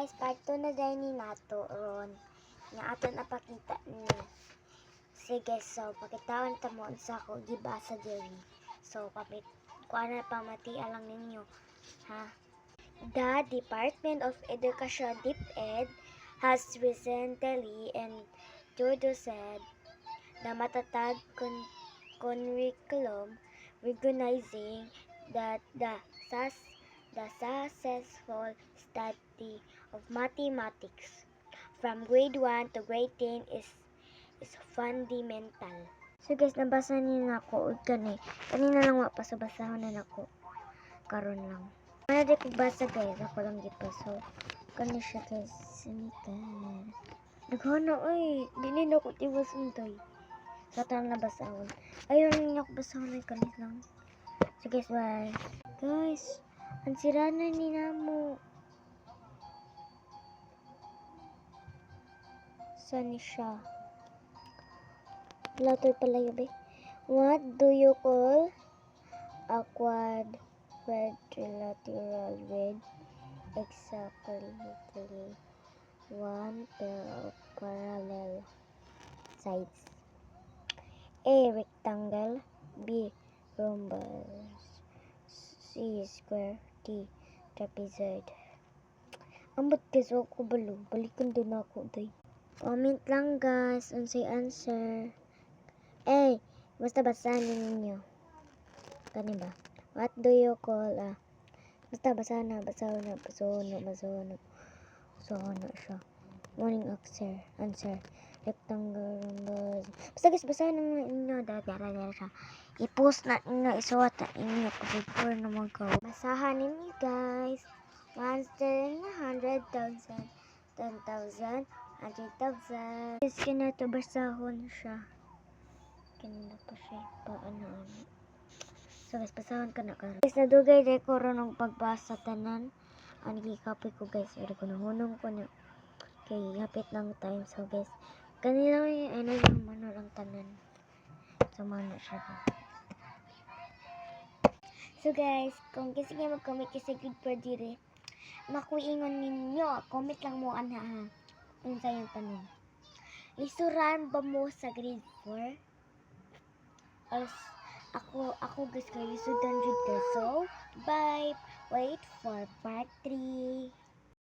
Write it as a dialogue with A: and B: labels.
A: guys, part 2 na dahil ni nato ron. Nga ato napakita ni. Sige, so pakitawan ta mo sa ako gibasa diri. So kuan na pamatian lang ninyo, ha? The Department of Education DepEd has recently introduced the matatag curriculum recognizing that the successful study of mathematics from grade 1 to grade 10 is fundamental. So guys, nabasa niyo na ako kanina lang basahon na nako karon lang. Ano di ko basa guys, ako lang gipaso. Kani siya guys, sinikan. Naghana oy, dili na ko tiwas untoy. Sa tan na basahon. Ayun niya ako basahon ay kanina lang. So guys, bye. Guys, ang sira na ni namo. Saan siya? Lato pala yun eh. What do you call a quadrilateral with exactly one pair of parallel sides? A. Rectangle. B. Rhombus. C. Square. D. Trapezoid. Ambot kaso ako balo. Balikan doon ako doy. Comment lang guys unsay answer. Basta basahin ninyo. Kani ba? What do you call basta basahin na siya. Morning answer. Rectangle, rhombus. Basta guys, basahin na ninyo. Dara siya. I-post na ninyo. Isuwat na ninyo. Pag-record naman ko. Basahan ninyo guys. 100,000, 10,000, 100,000. Guys, kinato basahon siya. Kinala pa siya paano. So guys, basahon ka na karon. Guys, nadugay day ko ron ng pagbasa tanan. Ang gikapoy ko guys, pero ko nahunong ko na kay hapit ng time. So guys, kanila ano yung mano lang tanan. So mano siya. So guys, kung kasi nga mag-comment kasi good for dire, makuingon ninyo. Comment lang mo ana ha. Unsa yung tanong. Lisuran ba mo sa grade 4? Ako guys kayo sudan jud ka. So bye, wait for part 3.